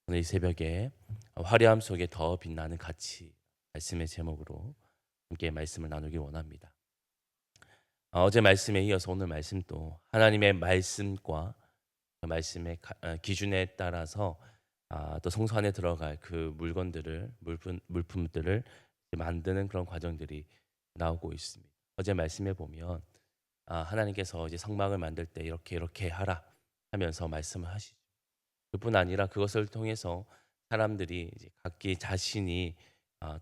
오늘 이 새벽에 화려함 속에 더 빛나는 가치 말씀의 제목으로 함께 말씀을 나누기 원합니다. 어제 말씀에 이어서 오늘 말씀도 하나님의 말씀과 그 말씀의 기준에 따라서 또 성소 안에 들어갈 그 물품들을 만드는 그런 과정들이 나오고 있습니다. 어제 말씀해 보면 하나님께서 이제 성막을 만들 때 이렇게 이렇게 하라 하면서 말씀을 하시죠. 그뿐 아니라 그것을 통해서 사람들이 이제 각기 자신이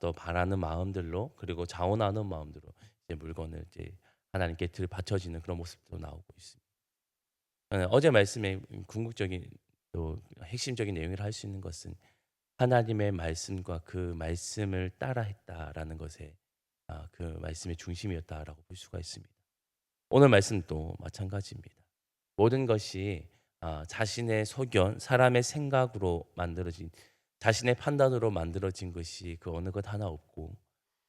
또 바라는 마음들로 그리고 자원하는 마음대로 이제 물건을 이제 하나님께 바쳐지는 그런 모습도 나오고 있습니다. 어제 말씀에 궁극적인 또 핵심적인 내용이라 할 수 있는 것은 하나님의 말씀과 그 말씀을 따라했다라는 것에 그 말씀의 중심이었다라고 볼 수가 있습니다. 오늘 말씀도 마찬가지입니다. 모든 것이 자신의 소견, 사람의 생각으로 만들어진 자신의 판단으로 만들어진 것이 그 어느 것 하나 없고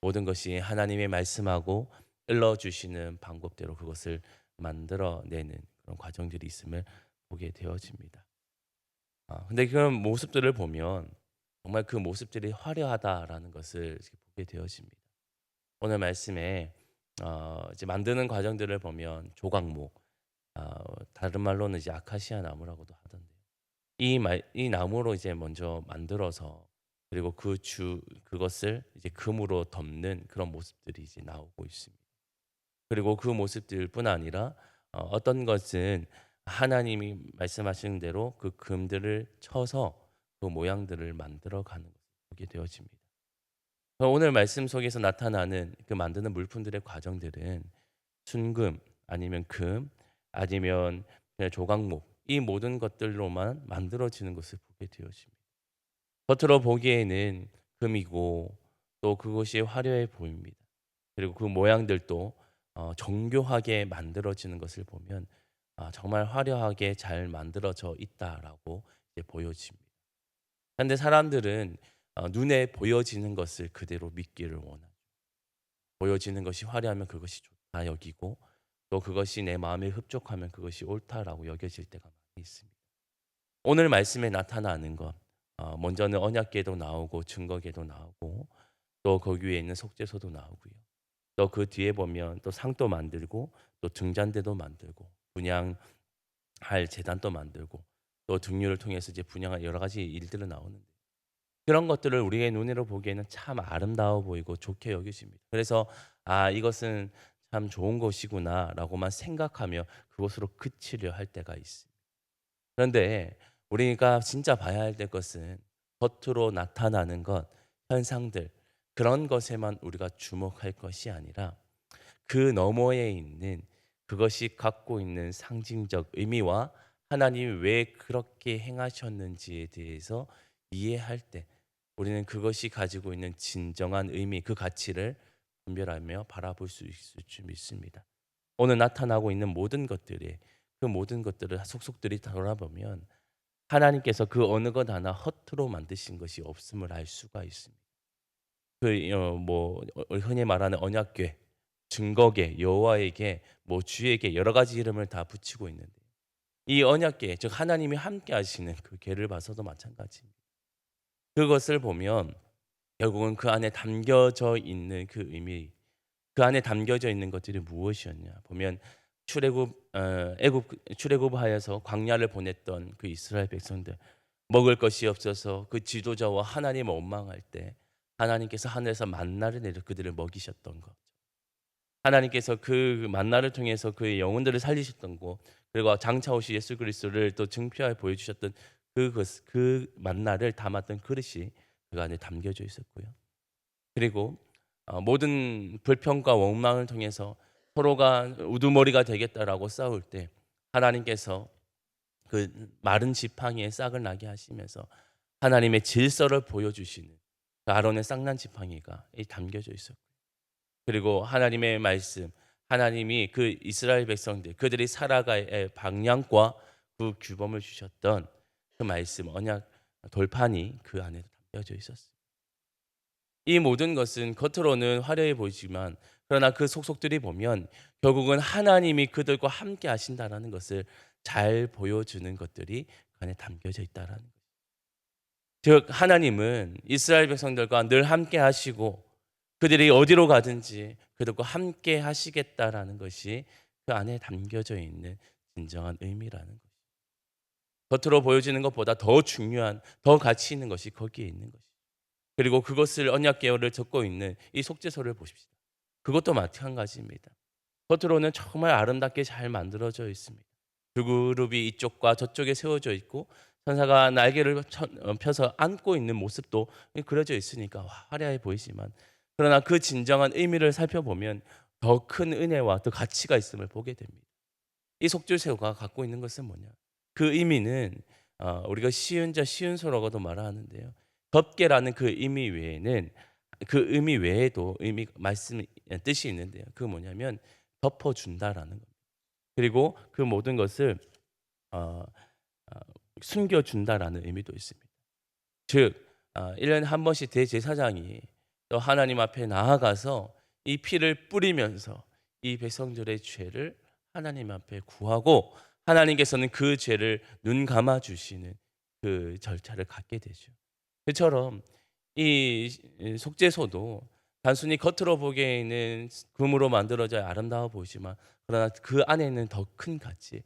모든 것이 하나님의 말씀하고 일러 주시는 방법대로 그것을 만들어내는 그런 과정들이 있음을 보게 되어집니다. 근데 그런 모습들을 보면 정말 그 모습들이 화려하다라는 것을 이렇게 보게 되어집니다. 오늘 말씀에 이제 만드는 과정들을 보면 조각목, 다른 말로는 이제 아카시아 나무라고도 하던데요. 이 나무로 이제 먼저 만들어서 그리고 그것을 이제 금으로 덮는 그런 모습들이 이제 나오고 있습니다. 그리고 그 모습들뿐 아니라 어떤 것은 하나님이 말씀하시는 대로 그 금들을 쳐서 그 모양들을 만들어 가는 것을 보게 되어집니다. 오늘 말씀 속에서 나타나는 그 만드는 물품들의 과정들은 순금 아니면 금 아니면 그냥 조각목 이 모든 것들로만 만들어지는 것을 보게 되어집니다. 겉으로 보기에는 금이고 또 그것이 화려해 보입니다. 그리고 그 모양들도 정교하게 만들어지는 것을 보면 정말 화려하게 잘 만들어져 있다라고 이제 보여집니다. 그런데 사람들은 눈에 보여지는 것을 그대로 믿기를 원하죠. 보여지는 것이 화려하면 그것이 좋다 여기고 또 그것이 내 마음에 흡족하면 그것이 옳다라고 여겨질 때가 많이 있습니다. 오늘 말씀에 나타나는 것 먼저는 언약궤도 나오고 증거궤도 나오고 또 거기 위에 있는 속죄소도 나오고요. 또 그 뒤에 보면 또 상도 만들고 또 등잔대도 만들고 분양할 제단도 만들고 또 등유를 통해서 이제 분양할 여러 가지 일들을 나오는데 그런 것들을 우리의 눈으로 보기에는 참 아름다워 보이고 좋게 여겨집니다. 그래서 이것은 참 좋은 것이구나라고만 생각하며 그것으로 그치려 할 때가 있습니다. 그런데 우리가 진짜 봐야 할 것은 겉으로 나타나는 것, 현상들 그런 것에만 우리가 주목할 것이 아니라 그 너머에 있는 그것이 갖고 있는 상징적 의미와 하나님이 왜 그렇게 행하셨는지에 대해서 이해할 때 우리는 그것이 가지고 있는 진정한 의미, 그 가치를 분별하며 바라볼 수 있을 줄 믿습니다. 오늘 나타나고 있는 모든 것들이 그 모든 것들을 속속들이 돌아보면 하나님께서 그 어느 것 하나 허투루 만드신 것이 없음을 알 수가 있습니다. 흔히 말하는 언약궤, 증거궤, 여호와에게 주에게 여러 가지 이름을 다 붙이고 있는데 이 언약궤 즉 하나님이 함께 하시는 그 궤를 봐서도 마찬가지입니다. 그것을 보면 결국은 그 안에 담겨져 있는 그 의미, 그 안에 담겨져 있는 것들이 무엇이었냐 보면 애굽 출애굽하여서 광야를 보냈던 그 이스라엘 백성들 먹을 것이 없어서 그 지도자와 하나님을 원망할 때 하나님께서 하늘에서 만나를 내려 그들을 먹이셨던 것. 하나님께서 그 만나를 통해서 그의 영혼들을 살리셨던 것 그리고 장차 오실 예수 그리스도를 또 증표하여 보여주셨던 그 만나를 담았던 그릇이 그 안에 담겨져 있었고요. 그리고 모든 불평과 원망을 통해서 서로가 우두머리가 되겠다라고 싸울 때 하나님께서 그 마른 지팡이에 싹을 나게 하시면서 하나님의 질서를 보여주시는 그 아론의 쌍난 지팡이가 담겨져 있었고 그리고 하나님의 말씀, 하나님이 그 이스라엘 백성들, 그들이 살아갈 방향과 그 규범을 주셨던 그 말씀, 언약 돌판이 그 안에 담겨져 있었어요. 이 모든 것은 겉으로는 화려해 보이지만 그러나 그 속속들이 보면 결국은 하나님이 그들과 함께 하신다라는 것을 잘 보여주는 것들이 그 안에 담겨져 있다라는 거예요. 즉 하나님은 이스라엘 백성들과 늘 함께 하시고 그들이 어디로 가든지 그들과 함께 하시겠다라는 것이 그 안에 담겨져 있는 진정한 의미라는 것. 겉으로 보여지는 것보다 더 중요한, 더 가치 있는 것이 거기에 있는 것이. 그리고 그것을 언약 계율을 적고 있는 이 속죄소를 보십시다. 그것도 마찬가지입니다. 겉으로는 정말 아름답게 잘 만들어져 있습니다. 두 그룹이 이쪽과 저쪽에 세워져 있고 천사가 날개를 펴서 안고 있는 모습도 그려져 있으니까 화려해 보이지만, 그러나 그 진정한 의미를 살펴보면 더 큰 은혜와 더 가치가 있음을 보게 됩니다. 이 속죄소가 갖고 있는 것은 뭐냐? 그 의미는 우리가 시은자 시은소라고도 말하는데요. 덮개라는 그 의미 외에는, 그 의미 외에도 의미 말씀 뜻이 있는데요. 그 뭐냐면 덮어준다라는 겁니다. 그리고 그 모든 것을 어, 어, 숨겨준다라는 의미도 있습니다. 즉 1년에 한 번씩 대제사장이 또 하나님 앞에 나아가서 이 피를 뿌리면서 이 백성들의 죄를 하나님 앞에 구하고 하나님께서는 그 죄를 눈 감아 주시는 그 절차를 갖게 되죠. 그처럼 이 속죄소도 단순히 겉으로 보기에는 금으로 만들어져 아름다워 보이지만, 그러나 그 안에는 더 큰 가치,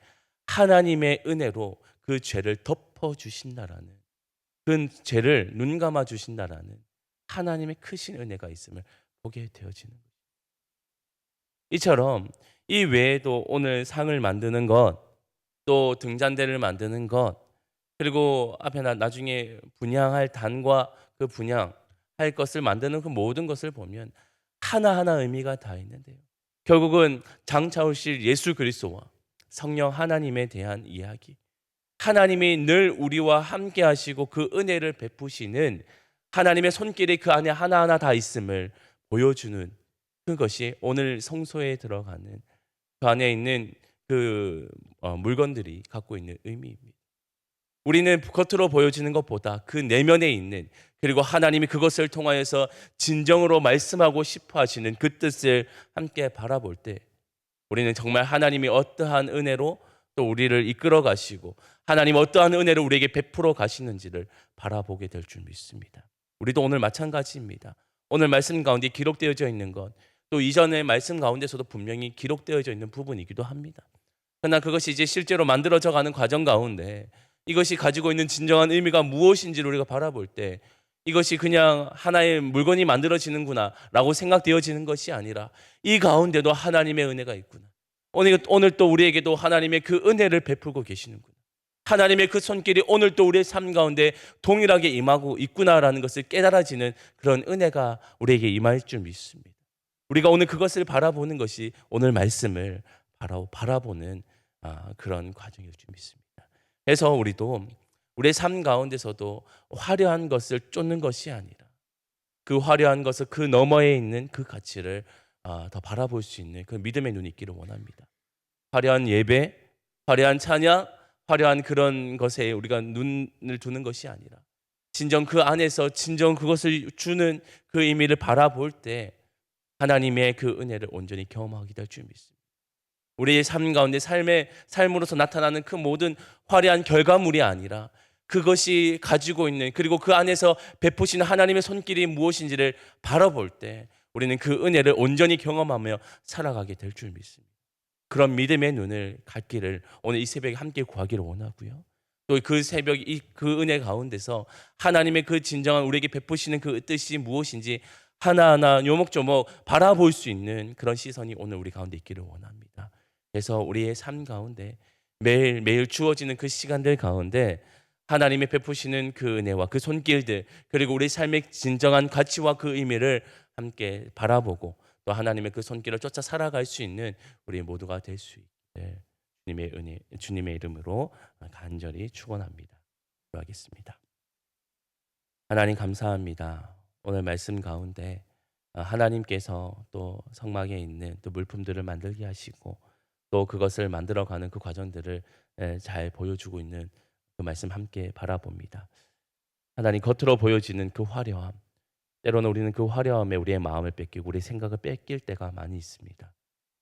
하나님의 은혜로 그 죄를 덮어 주신다라는, 그 죄를 눈 감아 주신다라는 하나님의 크신 은혜가 있음을 보게 되어지는 거죠. 이처럼 이 외에도 오늘 상을 만드는 것, 또 등잔대를 만드는 것, 그리고 앞에 나중에 분향할 단과 그 분향할 것을 만드는 그 모든 것을 보면 하나하나 의미가 다 있는데요. 결국은 장차 오실 예수 그리스도와 성령 하나님에 대한 이야기, 하나님이 늘 우리와 함께 하시고 그 은혜를 베푸시는 하나님의 손길이 그 안에 하나하나 다 있음을 보여주는 그것이 오늘 성소에 들어가는 그 안에 있는 그 물건들이 갖고 있는 의미입니다. 우리는 겉으로 보여지는 것보다 그 내면에 있는, 그리고 하나님이 그것을 통하여서 진정으로 말씀하고 싶어 하시는 그 뜻을 함께 바라볼 때 우리는 정말 하나님이 어떠한 은혜로 또 우리를 이끌어 가시고 하나님 어떠한 은혜를 우리에게 베풀어 가시는지를 바라보게 될 줄 믿습니다. 우리도 오늘 마찬가지입니다. 오늘 말씀 가운데 기록되어져 있는 것, 또 이전의 말씀 가운데서도 분명히 기록되어져 있는 부분이기도 합니다. 그러나 그것이 이제 실제로 만들어져 가는 과정 가운데 이것이 가지고 있는 진정한 의미가 무엇인지를 우리가 바라볼 때 이것이 그냥 하나의 물건이 만들어지는구나 라고 생각되어지는 것이 아니라 이 가운데도 하나님의 은혜가 있구나. 오늘 또 우리에게도 하나님의 그 은혜를 베풀고 계시는구나. 하나님의 그 손길이 오늘 또 우리의 삶 가운데 동일하게 임하고 있구나라는 것을 깨달아지는 그런 은혜가 우리에게 임할 줄 믿습니다. 우리가 오늘 그것을 바라보는 것이 오늘 말씀을 바라보는 그런 과정일 줄 믿습니다. 그래서 우리도 우리의 삶 가운데서도 화려한 것을 쫓는 것이 아니라 그 화려한 것을 그 너머에 있는 그 가치를 더 바라볼 수 있는 그 믿음의 눈이 있기를 원합니다. 화려한 예배, 화려한 찬양, 화려한 그런 것에 우리가 눈을 두는 것이 아니라 진정 그 안에서 진정 그것을 주는 그 의미를 바라볼 때 하나님의 그 은혜를 온전히 경험하게 될 줄 믿습니다. 우리의 삶 가운데 삶으로서 나타나는 그 모든 화려한 결과물이 아니라 그것이 가지고 있는, 그리고 그 안에서 베푸시는 하나님의 손길이 무엇인지를 바라볼 때 우리는 그 은혜를 온전히 경험하며 살아가게 될 줄 믿습니다. 그런 믿음의 눈을 갖기를 오늘 이 새벽에 함께 구하기를 원하고요. 또 그 새벽 그 은혜 가운데서 하나님의 그 진정한 우리에게 베푸시는 그 뜻이 무엇인지 하나하나 요목조목 바라볼 수 있는 그런 시선이 오늘 우리 가운데 있기를 원합니다. 그래서 우리의 삶 가운데 매일 주어지는 그 시간들 가운데 하나님의 베푸시는 그 은혜와 그 손길들, 그리고 우리 삶의 진정한 가치와 그 의미를 함께 바라보고 또 하나님의 그 손길을 쫓아 살아갈 수 있는 우리 모두가 될 수 있기를 주님의 은혜, 주님의 이름으로 간절히 축원합니다. 기도하겠습니다. 하나님 감사합니다. 오늘 말씀 가운데 하나님께서 또 성막에 있는 또 물품들을 만들게 하시고 또 그것을 만들어가는 그 과정들을 잘 보여주고 있는 그 말씀 함께 바라봅니다. 하나님 겉으로 보여지는 그 화려함, 때로는 우리는 그 화려함에 우리의 마음을 뺏기고 우리의 생각을 뺏길 때가 많이 있습니다.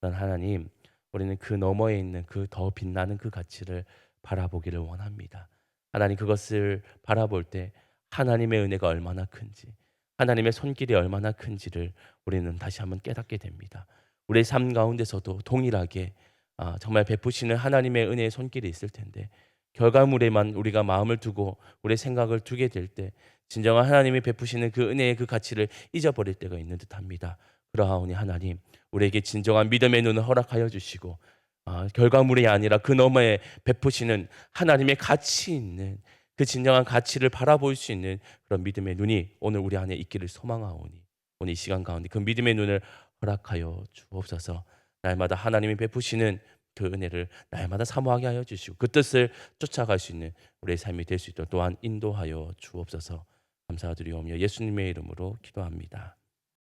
그런 하나님, 우리는 그 너머에 있는 그 더 빛나는 그 가치를 바라보기를 원합니다. 하나님 그것을 바라볼 때 하나님의 은혜가 얼마나 큰지, 하나님의 손길이 얼마나 큰지를 우리는 다시 한번 깨닫게 됩니다. 우리의 삶 가운데서도 동일하게 정말 베푸시는 하나님의 은혜의 손길이 있을 텐데 결과물에만 우리가 마음을 두고 우리의 생각을 두게 될 때 진정한 하나님이 베푸시는 그 은혜의 그 가치를 잊어버릴 때가 있는 듯합니다. 그러하오니 하나님, 우리에게 진정한 믿음의 눈을 허락하여 주시고 결과물이 아니라 그 너머에 베푸시는 하나님의 가치 있는 그 진정한 가치를 바라볼 수 있는 그런 믿음의 눈이 오늘 우리 안에 있기를 소망하오니 오늘 이 시간 가운데 그 믿음의 눈을 허락하여 주옵소서. 날마다 하나님이 베푸시는 그 은혜를 날마다 사모하게 하여 주시고 그 뜻을 쫓아갈 수 있는 우리의 삶이 될 수 있도록 또한 인도하여 주옵소서. 감사드리오며 예수님의 이름으로 기도합니다.